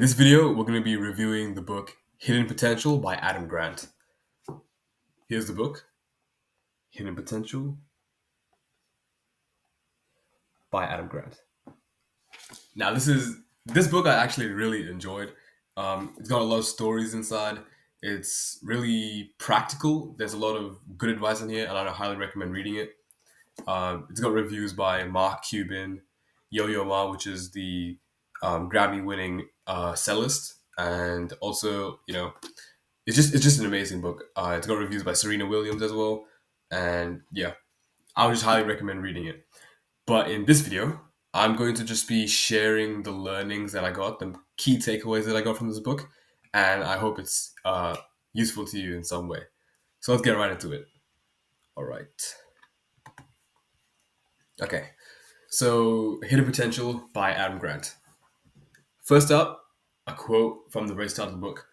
this video, we're going to be reviewing the book Hidden Potential by Adam Grant. Here's the book, Hidden Potential by Adam Grant. Now, this book I actually really enjoyed. It's got a lot of stories inside. It's really practical. There's a lot of good advice in here, and I highly recommend reading it. It's got reviews by Mark Cuban, Yo-Yo Ma, which is the Grammy-winning cellist, and also it's just an amazing book. It's got reviews by Serena Williams as well, and yeah, I would just highly recommend reading it. But in this video, I'm going to just be sharing the learnings that I got, the key takeaways that I got from this book, and I hope it's useful to you in some way. So let's get right into it. All right. Okay. So, Hidden Potential by Adam Grant. First up, a quote from the very start of the book.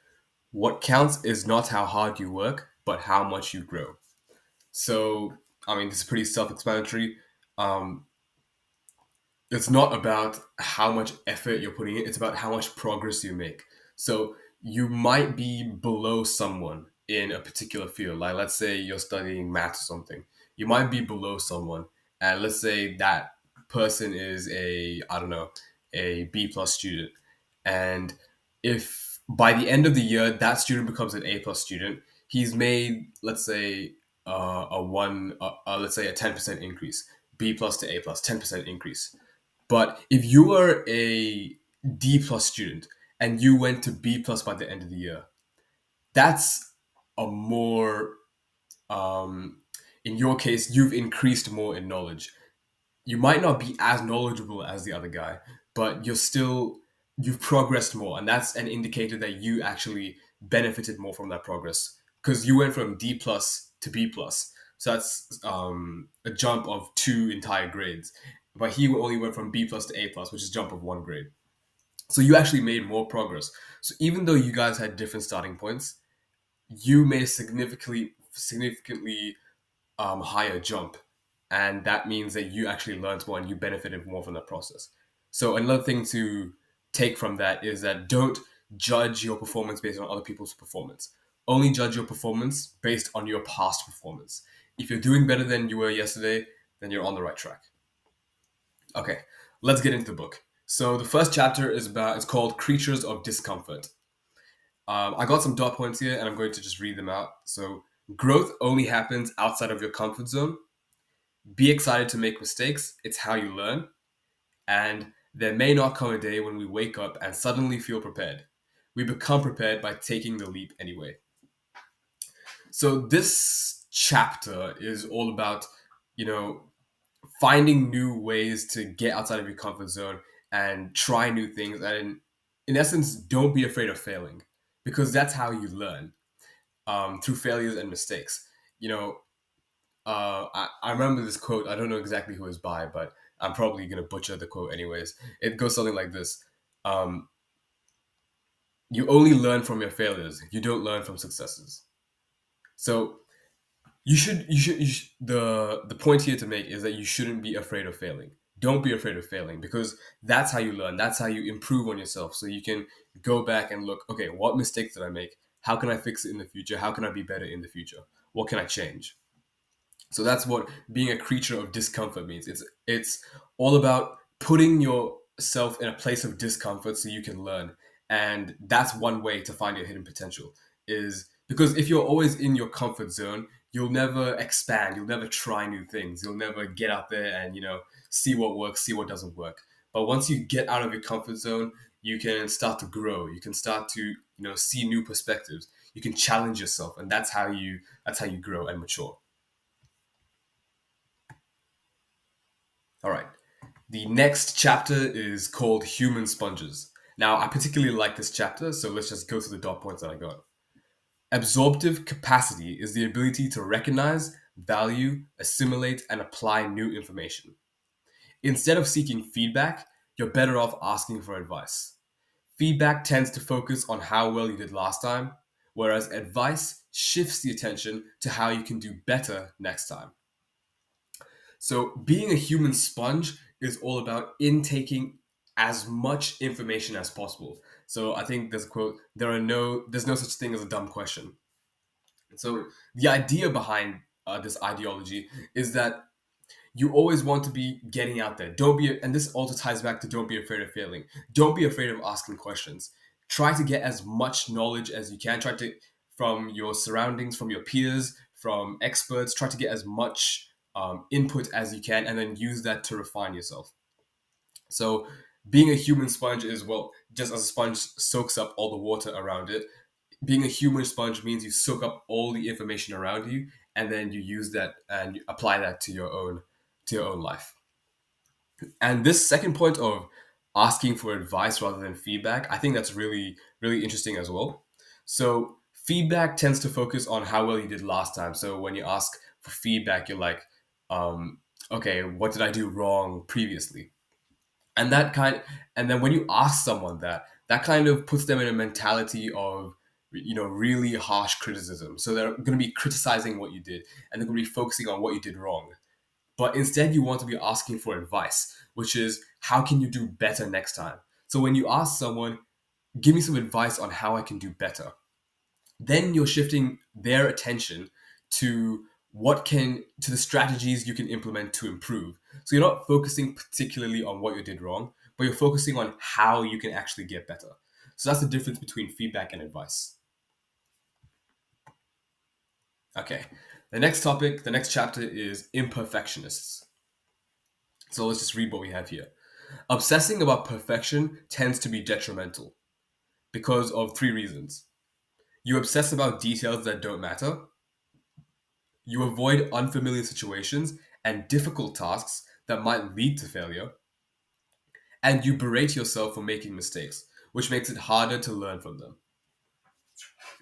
What counts is not how hard you work, but how much you grow. So, I mean, this is pretty self-explanatory. Um, it's not about how much effort you're putting in, it's about how much progress you make. So, you might be below someone in a particular field. Like, let's say you're studying math or something. You might be below someone, and let's say that person is I don't know, a B plus student. And if by the end of the year that student becomes an A plus student, he's made, let's say, let's say a 10% increase. B plus to A plus, 10% increase. But if you were a D plus student and you went to B plus by the end of the year, that's a more, um, in your case, you've increased more in knowledge. You might not be as knowledgeable as the other guy, but you've progressed more, and that's an indicator that you actually benefited more from that progress because you went from D plus to B plus. So that's a jump of two entire grades. But he only went from B plus to A plus, which is a jump of one grade. So you actually made more progress. So even though you guys had different starting points, you made a significantly higher jump, and that means that you actually learned more and you benefited more from that process. So another thing to take from that is that don't judge your performance based on other people's performance. Only judge your performance based on your past performance. If you're doing better than you were yesterday, then you're on the right track. Okay, let's get into the book. So the first chapter it's called Creatures of Discomfort. I got some dot points here and I'm going to just read them out. So growth only happens outside of your comfort zone. Be excited to make mistakes. It's how you learn. And there may not come a day when we wake up and suddenly feel prepared. We become prepared by taking the leap anyway. So this chapter is all about, you know, finding new ways to get outside of your comfort zone and try new things. And in essence, don't be afraid of failing because that's how you learn, through failures and mistakes. You know, I remember this quote. I don't know exactly who it's by, but I'm probably gonna butcher the quote anyways. It goes something like this: um, "You only learn from your failures. You don't learn from successes." So the point here to make is that you shouldn't be afraid of failing. Don't be afraid of failing because that's how you learn. That's how you improve on yourself. So you can go back and look. Okay, what mistakes did I make? How can I fix it in the future? How can I be better in the future? What can I change? So that's what being a creature of discomfort means. It's all about putting yourself in a place of discomfort so you can learn. And that's one way to find your hidden potential is because if you're always in your comfort zone, you'll never expand, you'll never try new things, you'll never get out there and see what works, see what doesn't work. But once you get out of your comfort zone, you can start to grow. You can start to see new perspectives. You can challenge yourself, and that's how you grow and mature. All right. The next chapter is called Human Sponges. Now, I particularly like this chapter, so let's just go through the dot points that I got. Absorptive capacity is the ability to recognize, value, assimilate, and apply new information. Instead of seeking feedback, you're better off asking for advice. Feedback tends to focus on how well you did last time, whereas advice shifts the attention to how you can do better next time. So, being a human sponge is all about intaking as much information as possible. So I think there's a quote: there's no such thing as a dumb question. So the idea behind this ideology is that you always want to be getting out there. Don't be, and this also ties back to don't be afraid of failing. Don't be afraid of asking questions. Try to get as much knowledge as you can. Try to, from your surroundings, from your peers, from experts, try to get as much input as you can, and then use that to refine yourself. So being a human sponge is, well, just as a sponge soaks up all the water around it, being a human sponge means you soak up all the information around you, and then you use that and you apply that to your own life. And this second point of asking for advice rather than feedback, I think that's really interesting as well. So feedback tends to focus on how well you did last time. So when you ask for feedback, you're like, okay, what did I do wrong previously? And that kind and then when you ask someone that, that kind of puts them in a mentality of, really harsh criticism. So they're going to be criticizing what you did, and they're going to be focusing on what you did wrong. But instead, you want to be asking for advice, which is, how can you do better next time? So when you ask someone, give me some advice on how I can do better, then you're shifting their attention to to the strategies you can implement to improve. So you're not focusing particularly on what you did wrong, but you're focusing on how you can actually get better. So that's the difference between feedback and advice. Okay. The next chapter is imperfectionists. So let's just read what we have here. Obsessing about perfection tends to be detrimental because of three reasons. You obsess about details that don't matter, you avoid unfamiliar situations and difficult tasks that might lead to failure, and you berate yourself for making mistakes, which makes it harder to learn from them.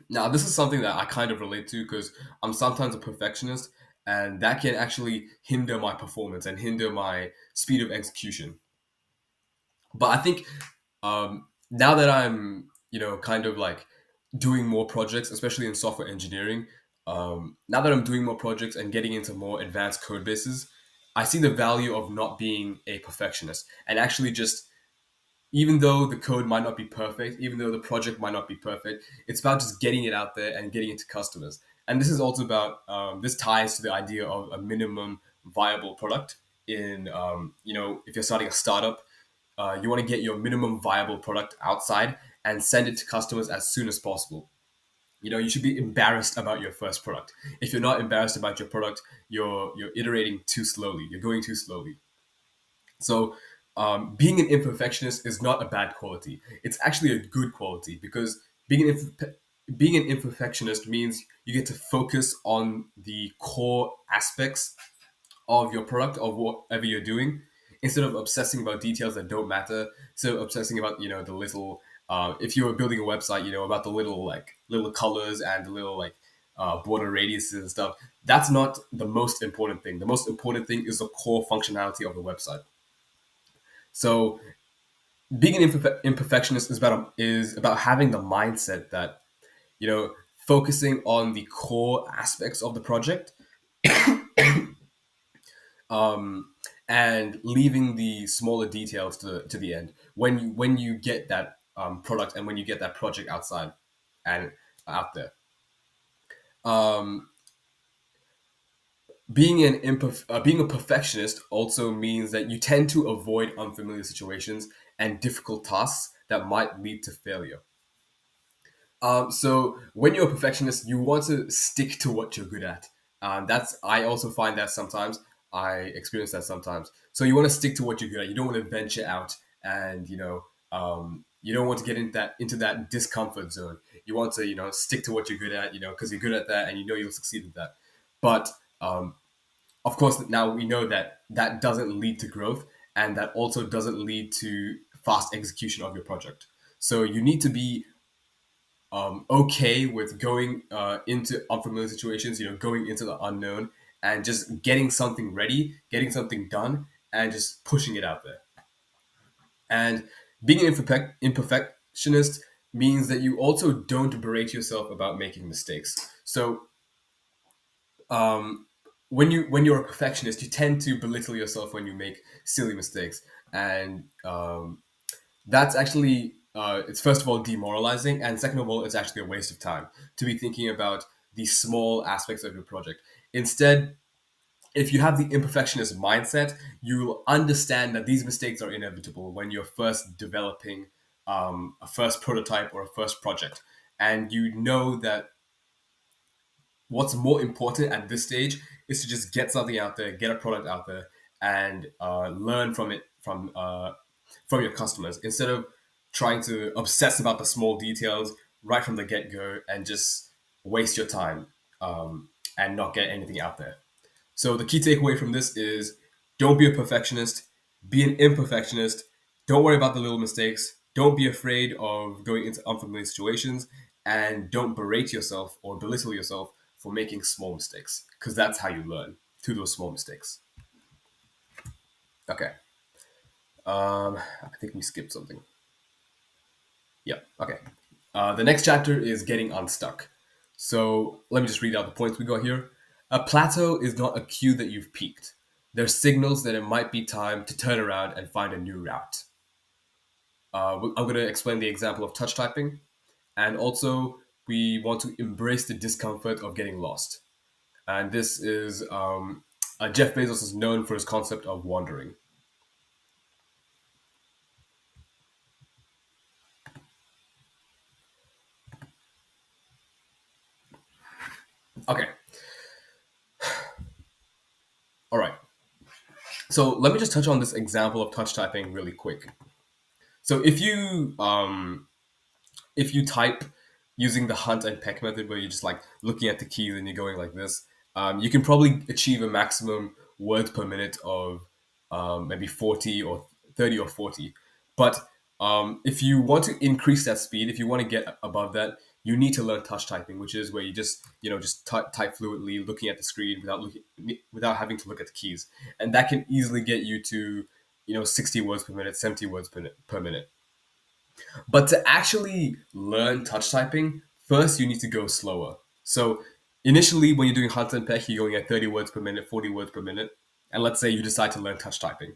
Now, this is something that I kind of relate to because I'm sometimes a perfectionist, and that can actually hinder my performance and hinder my speed of execution. But I think now that I'm, kind of like doing more projects, especially in software engineering, now that I'm doing more projects and getting into more advanced code bases, I see the value of not being a perfectionist and actually just, even though the code might not be perfect, even though the project might not be perfect, it's about just getting it out there and getting it to customers. And this is also about, this ties to the idea of a minimum viable product. If you're starting a startup, you want to get your minimum viable product outside and send it to customers as soon as possible. You should be embarrassed about your first product. If you're not embarrassed about your product, you're iterating too slowly. You're going too slowly. So being an imperfectionist is not a bad quality. It's actually a good quality because being an imperfectionist means you get to focus on the core aspects of your product, of whatever you're doing, instead of obsessing about details that don't matter. So obsessing about, the little, if you were building a website, about the little colors and the little border radiuses and stuff. That's not the most important thing. The most important thing is the core functionality of the website. So being an imperfectionist is about having the mindset that, focusing on the core aspects of the project, um, and leaving the smaller details to the end when you get that product and when you get that project outside and out there. Um, being a perfectionist also means that you tend to avoid unfamiliar situations and difficult tasks that might lead to failure. So when you're a perfectionist, you want to stick to what you're good at. That's I also find that sometimes I experience that sometimes. So you want to stick to what you're good at. You don't want to venture out, and you don't want to get into that discomfort zone. You want to stick to what you're good at. Because you're good at that, and you'll succeed at that. But of course, now we know that that doesn't lead to growth, and that also doesn't lead to fast execution of your project. So you need to be okay with going into unfamiliar situations, going into the unknown and just getting something ready, getting something done, and just pushing it out there. And being an imperfectionist means that you also don't berate yourself about making mistakes. So um, when you're a perfectionist, you tend to belittle yourself when you make silly mistakes, and That's actually it's first of all demoralizing, and second of all, it's actually a waste of time to be thinking about the small aspects of your project. Instead, if you have the imperfectionist mindset, you'll understand that these mistakes are inevitable when you're first developing a first prototype or a first project. And you know that what's more important at this stage is to just get something out there, get a product out there, and learn from it from your customers instead of trying to obsess about the small details right from the get go and just waste your time and not get anything out there. So the key takeaway from this is don't be a perfectionist, be an imperfectionist. Don't worry about the little mistakes. Don't be afraid of going into unfamiliar situations, and don't berate yourself or belittle yourself for making small mistakes because that's how you learn through those small mistakes. Okay. I think we skipped something. Yeah. Okay. The next chapter is getting unstuck. So let me just read out the points we got here. A plateau is not a cue that you've peaked. They're signals that it might be time to turn around and find a new route. I'm going to explain the example of touch typing. And also, we want to embrace the discomfort of getting lost. And this is Jeff Bezos is known for his concept of wandering. Okay, all right. So let me just touch on this example of touch typing really quick. So if you type using the hunt and peck method, where you're just like looking at the keys and you're going like this, you can probably achieve a maximum words per minute of maybe 40 or 30 or 40. But if you want to increase that speed, if you want to get above that, you need to learn touch typing, which is where you just just type fluently, looking at the screen without having to look at the keys, and that can easily get you to 60 words per minute, 70 words per minute. But to actually learn touch typing, first you need to go slower. So initially, when you're doing Hunt and Peck, you're going at 30 words per minute, 40 words per minute. And let's say you decide to learn touch typing.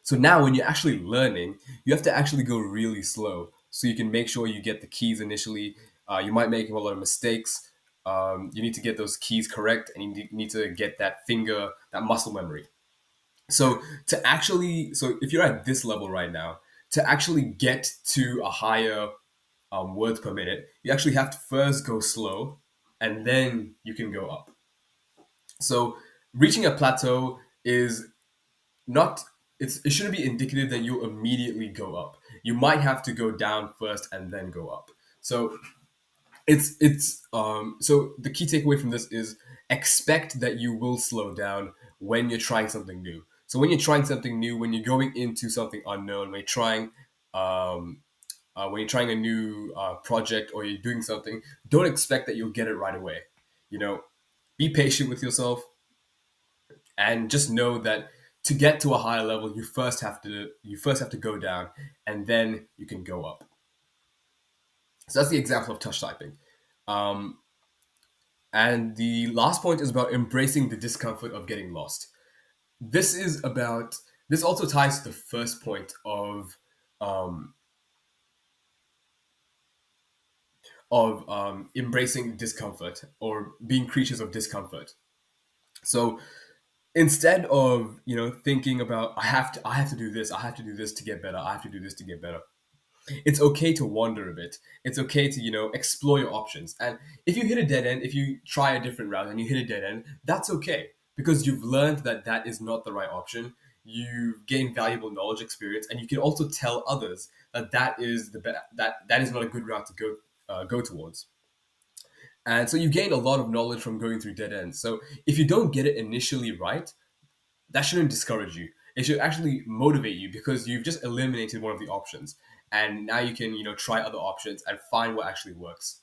So now, when you're actually learning, you have to actually go really slow so you can make sure you get the keys initially. You might make a lot of mistakes. You need to get those keys correct, and you need to get that muscle memory. So if you're at this level right now, to actually get to a higher words per minute, you actually have to first go slow, and then you can go up. So reaching a plateau is not it shouldn't be indicative that you immediately go up. You might have to go down first and then go up. So so the key takeaway from this is expect that you will slow down when you're trying something new. So when you're trying something new, when you're going into something unknown, um, when you're trying a new project or you're doing something, don't expect that you'll get it right away. You know, be patient with yourself and just know that to get to a higher level, you first have to go down and then you can go up. So that's the example of touch typing. Um, and the last point is about embracing the discomfort of getting lost. This is about this also ties to the first point um, of embracing discomfort or being creatures of discomfort. So instead of thinking about I have to do this, I have to do this to get better, I have to do this to get better, it's okay to wander a bit. It's okay to explore your options. And if you hit a dead end, if you try a different route and you hit a dead end, that's okay because you've learned that that is not the right option. You've gained valuable knowledge, experience, and you can also tell others that that is not a good route to go towards. And so you gain a lot of knowledge from going through dead ends. So if you don't get it initially right, that shouldn't discourage you. It should actually motivate you because you've just eliminated one of the options. And now you can, try other options and find what actually works.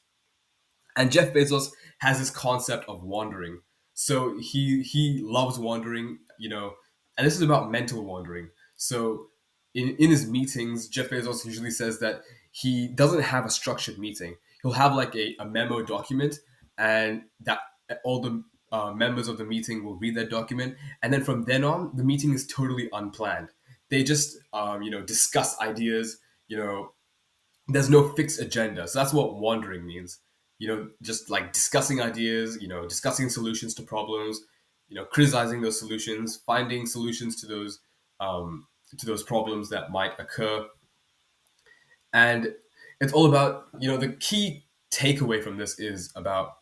And Jeff Bezos has this concept of wandering. So he loves wandering, and this is about mental wandering. So in his meetings, Jeff Bezos usually says that he doesn't have a structured meeting. He'll have like a memo document, and that all the members of the meeting will read that document, and then from then on, the meeting is totally unplanned. they just discuss ideas. There's no fixed agenda. So that's what wandering means. Just like discussing ideas, discussing solutions to problems, criticizing those solutions, finding solutions to those problems that might occur. And it's all about, the key takeaway from this is about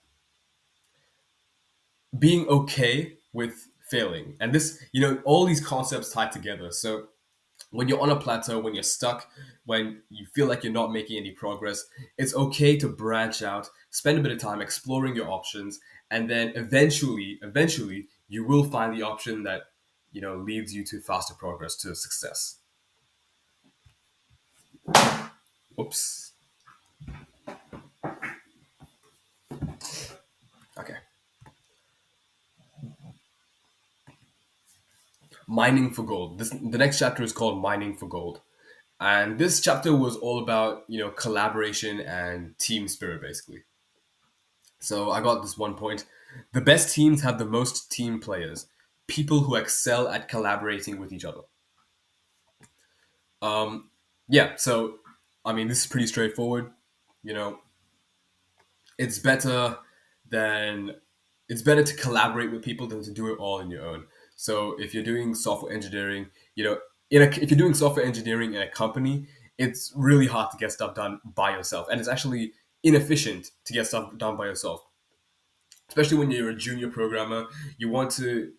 being okay with failing. And this, all these concepts tied together. So when you're on a plateau, when you're stuck, when you feel like you're not making any progress, it's okay to branch out, spend a bit of time exploring your options, and then eventually, you will find the option that leads you to faster progress, to success. Oops. Okay. Mining for gold. The next chapter is called Mining for Gold. And this chapter was all about, collaboration and team spirit, basically. So I got this one point. The best teams have the most team players, people who excel at collaborating with each other. Um, yeah, so I mean, this is pretty straightforward. You know, it's better than it's better to collaborate with people than to do it all on your own. So if you're doing software engineering, if you're doing software engineering in a company, it's really hard to get stuff done by yourself, and it's actually inefficient to get stuff done by yourself, especially when you're a junior programmer. You want to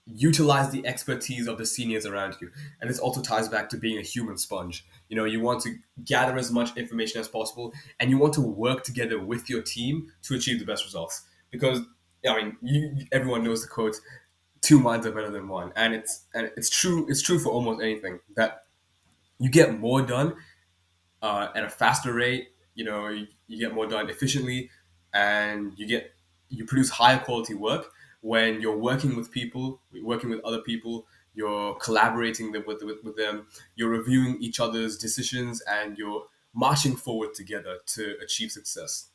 utilize the expertise of the seniors around you. And this also ties back to being a human sponge. You want to gather as much information as possible, and you want to work together with your team to achieve the best results. Because I mean, everyone knows the quote, two minds are better than one. And it's true, it's true for almost anything, that you get more done at a faster rate. You get more done efficiently, and you produce higher quality work when you're working with other people. You're collaborating with them. You're reviewing each other's decisions, and you're marching forward together to achieve success.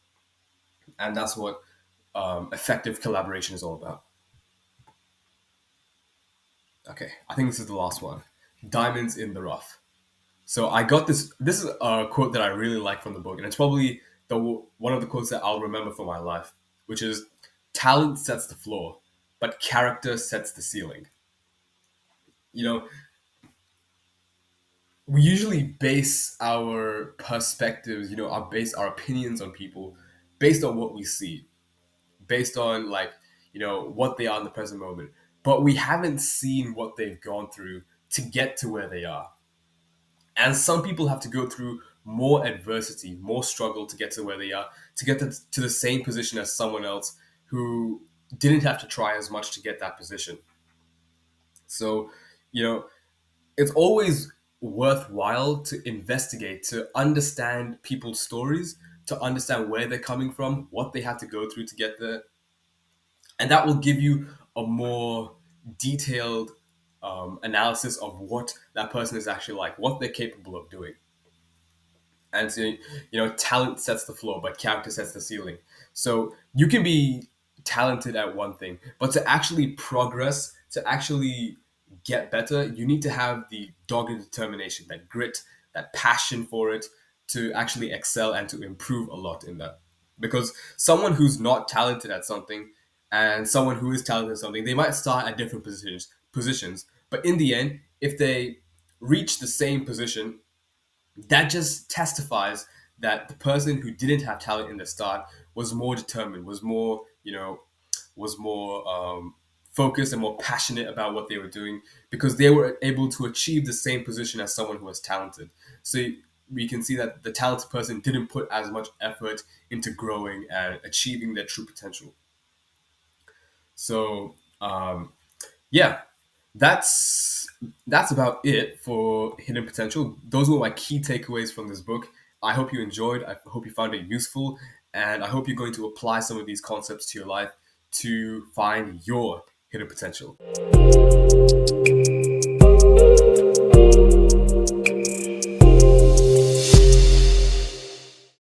And that's what effective collaboration is all about. Okay, I think this is the last one. Diamonds in the rough. So I got this. This is a quote that I really like from the book, and it's probably one of the quotes that I'll remember for my life, which is, "Talent sets the floor, but character sets the ceiling." You know, we usually base our perspectives, our opinions on people based on what we see, based on, like, what they are in the present moment. But we haven't seen what they've gone through to get to where they are. And some people have to go through more adversity, more struggle to get to where they are, to get to the same position as someone else who didn't have to try as much to get that position. So, you know, it's always worthwhile to investigate, to understand people's stories, to understand where they're coming from, what they had to go through to get there. And that will give you a more detailed analysis of what that person is actually like, what they're capable of doing. And so, talent sets the floor, but character sets the ceiling. So you can be talented at one thing, but to actually progress, to actually get better, you need to have the dogged determination, that grit, that passion for it, to actually excel and to improve a lot in that. Because someone who's not talented at something and someone who is talented at something, they might start at different positions, but in the end, if they reach the same position, that just testifies that the person who didn't have talent in the start was more determined, was more focused and more passionate about what they were doing, because they were able to achieve the same position as someone who was talented. So we can see that the talented person didn't put as much effort into growing and achieving their true potential. So yeah, that's that's about it for Hidden Potential. Those were my key takeaways from this book. I hope you enjoyed. I hope you found it useful, and I hope you're going to apply some of these concepts to your life to find your hidden potential.